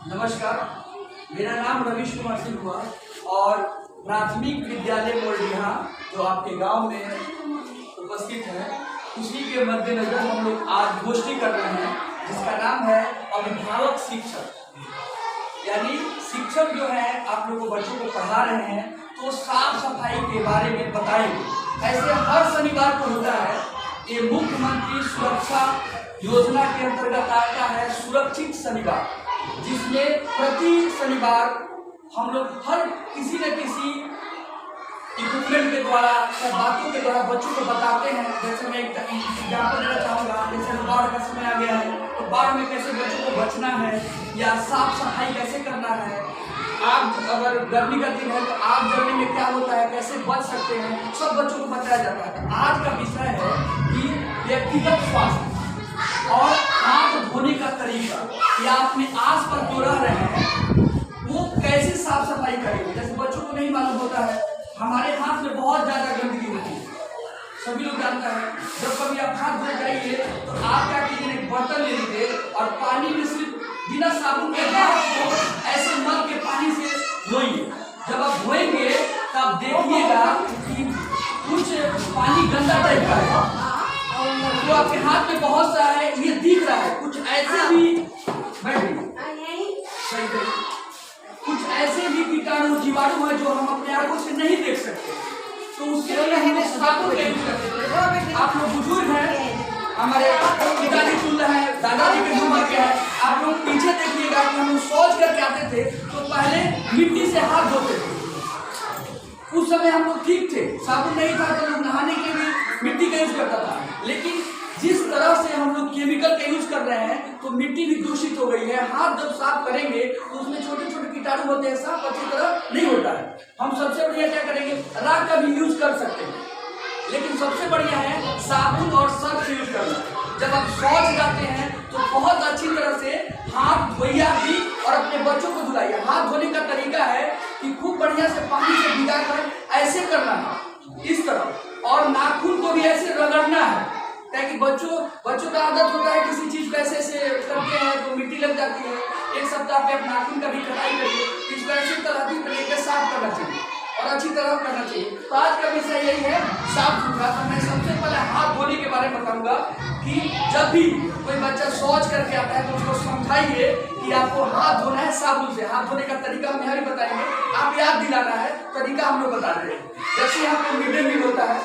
नमस्कार, मेरा नाम रवीश कुमार सिंह हुआ और प्राथमिक विद्यालय मोरडीहा जो आपके गांव में उपस्थित है, उसी के मद्देनजर हम लोग आज गोष्ठी कर रहे हैं जिसका नाम है अभिभावक शिक्षक। यानी शिक्षक जो है आप लोग को बच्चों को पढ़ा रहे हैं तो साफ सफाई के बारे में बताएंगे। ऐसे हर शनिवार को होता है, ये मुख्यमंत्री सुरक्षा योजना के अंतर्गत आता है सुरक्षित शनिवार, जिसमें प्रति शनिवार हम लोग हर किसी न किसी इक्विपमेंट के द्वारा या बातों के द्वारा बच्चों को बताते हैं। जैसे मैं एक एग्जाम्पल देना चाहूँगा, जैसे बाढ़ का समय आ गया है तो बाढ़ में कैसे बच्चों को बचना है या साफ सफाई कैसे करना है। आग अगर गर्मी का दिन है तो आग जलने में क्या होता है, कैसे बच सकते हैं, सब बच्चों को बताया जाता है। आज का विषय है कि व्यक्तिगत स्वास्थ्य और हाथ धोने का तरीका, या अपने आस पास जो रह रहे हैं वो कैसे साफ सफाई करेंगे। जैसे बच्चों को नहीं मालूम होता है, हमारे हाथ में बहुत ज्यादा गंदगी होती है, सभी लोग जानता है। जब कभी आप हाथ धोने जाइए तो आप क्या कीजिए, एक बर्तन ले लीजिए और पानी में सिर्फ बिना साबुन के हाथ को ऐसे मल के पानी से धोइए। जब आप धोएंगे तब देखिएगा कि कुछ पानी गंदा टाइप का है तो आपके हाथ में बहुत सा है, ये दिख रहा है। कुछ ऐसे भी कुछ ऐसे भी कीटाणु जीवाणु है जो हम अपने आंखों से नहीं देख सकते, तो उसके लिए हम साबुन का यूज करते थे। आप लोग बुजुर्ग हैं, हमारे पिताजी चुन रहे हैं, दादाजी के उम्र के हैं, आप लोग पीछे देखिएगा कि हम लोग शौच करके आते थे तो पहले मिट्टी से हाथ धोते थे। उस समय हम लोग ठीक थे, साबुन नहीं था तो लोग नहाने के लिए मिट्टी का यूज करता था। लेकिन जिस तरह से हम लोग केमिकल का यूज कर रहे हैं तो मिट्टी भी दूषित हो गई है। हाथ जब साफ करेंगे तो उसमें छोटे छोटे कीटाणु होते हैं, साफ अच्छी तरह नहीं होता है। हम सबसे बढ़िया क्या करेंगे, राख का भी यूज कर सकते हैं, लेकिन सबसे बढ़िया है साबुन और सर्फ यूज करना। जब आप शौच जाते हैं तो बहुत अच्छी तरह से हाथ धोइए भी और अपने बच्चों को धुलाइए। हाथ धोने का तरीका है कि खूब बढ़िया से पानी से भिगा कर ऐसे करना है, इस तरह, और नाखून को भी ऐसे रगड़ना है, ताकि बच्चों का आदत होता है किसी चीज को ऐसे ऐसे करते हैं तो मिट्टी लग जाती है। एक सप्ताह पे आप नाखून का भी कटाई करिए, इसको ऐसी तरह की तरीके साफ करना चाहिए और अच्छी तरह करना चाहिए। तो आज का विषय यही है साफ सुथरा। तो मैं सबसे पहले हाथ धोने के बारे में बताऊंगा कि जब भी कोई बच्चा शौच करके आता है तो उसको समझाइए कि आपको हाथ धोना है साबुन से। हाथ धोने का तरीका हम यहाँ भी बताएंगे, आप याद दिलाना है, तरीका हम लोग बता रहे हैं। जैसे यहाँ पे मिड डे मील होता है,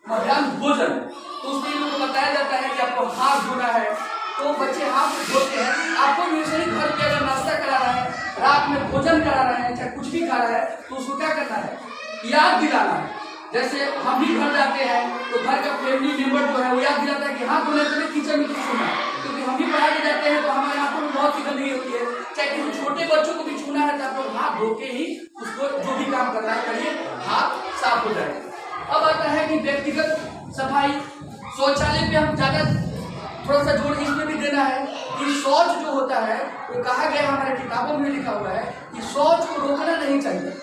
मध्याह्न भोजन, तो उसमें इन लोगों को बताया जाता है कि आपको हाथ धोना है, तो बच्चे हाथ धोते हैं। आपको यूजुअली घर पे अगर नाश्ता करा रहा है, रात में भोजन करा रहे हैं, चाहे कुछ भी खा रहा है, तो उसको क्या करना है, याद दिलाना है। जैसे हम भी घर जाते हैं तो घर का फैमिली मेंबर जो है वो याद दिलाता है कि हाथ धोने के लिए किचन में छूना है, क्योंकि हम भी पढ़ा के जाते हैं तो हमारे हाथों में बहुत सी गंदगी होती है। चाहे किसी छोटे बच्चों को भी छूना है तो आप लोग हाथ धो के ही उसको जो भी काम करना है करिए, हाथ साफ हो जाएगा। अब आता है कि व्यक्तिगत सफाई, शौचालय पे हम ज्यादा थोड़ा सा जोर इसमें भी देना है कि शौच जो होता है वो कहा गया, हमारे किताबों में लिखा हुआ है कि शौच को रोकना नहीं चाहिए।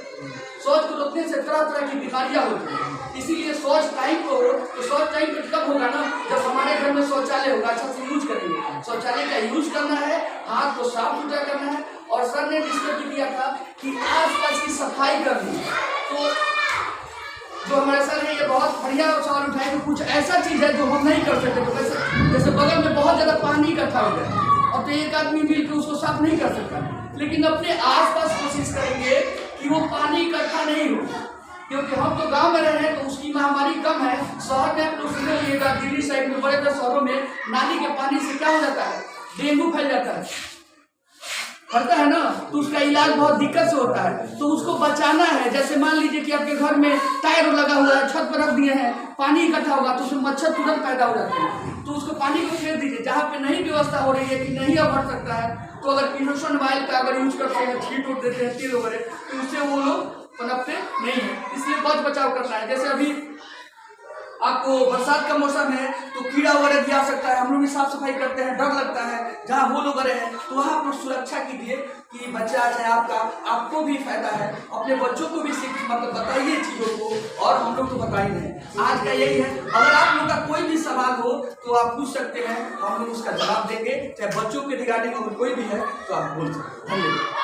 शौच को रोकने से तरह तरह की बीमारियां होती हैं, इसीलिए शौच टाइम को, तो शौच टाइम पे कब होगा ना, जब हमारे घर में शौचालय होगा, अच्छा से यूज करेंगे। शौचालय का यूज करना है, हाथ को साफ सुथरा करना है। और सर ने डिस्कस किया था कि आसपास की सफाई करनी है। तो जो हमारे सर है ये बहुत बढ़िया सवाल उठाए कि कुछ ऐसा चीज है जो हम नहीं कर सकते। तो जैसे बगल में बहुत ज्यादा पानी इकट्ठा हो गया और तो एक आदमी मिलकर उसको साफ नहीं कर सकता, लेकिन अपने आसपास कोशिश करेंगे कि वो पानी इकट्ठा नहीं हो, क्योंकि हम तो गांव में रहे हैं तो उसकी महामारी कम है। शहर में आप लोग सुन लीजिएगा, दिल्ली साइड में बड़े बड़े शहरों में नाली के पानी से क्या हो जाता है, डेंगू फैल जाता है, पड़ता है ना, तो उसका इलाज बहुत दिक्कत से होता है। तो उसको बचाना है। जैसे मान लीजिए कि आपके घर में टायर लगा हुआ है, छत पर रख दिए हैं, पानी इकट्ठा होगा तो उसमें मच्छर तुरंत पैदा हो जाते हैं, तो उसको पानी को फेर दीजिए। जहाँ पे नहीं व्यवस्था हो रही है कि नहीं अब भर सकता है, तो अगर किरोसिन ऑयल का अगर यूज करते हैं, छीट उठ देते हैं तेल वगैरह, तो उससे वो लोग पनपते नहीं है। इसलिए बहुत बचाव करना है। जैसे अभी आपको बरसात का मौसम है तो कीड़ा वगैरह भी आ सकता है, हम लोग भी साफ सफाई करते हैं, डर लगता है जहाँ होल वगैरह है, तो वहाँ पर सुरक्षा कीजिए कि बच्चा चाहे आपका, आपको भी फायदा है, अपने बच्चों को भी मतलब बताइए चीज़ों को, और हम लोग तो बता ही रहे। आज का यही है, अगर आप लोग का कोई भी सवाल हो तो आप पूछ सकते हैं, हम लोग उसका जवाब देंगे, चाहे बच्चों के रिगार्डिंग अगर कोई भी है तो आप बोल सकते हैं। धन्यवाद।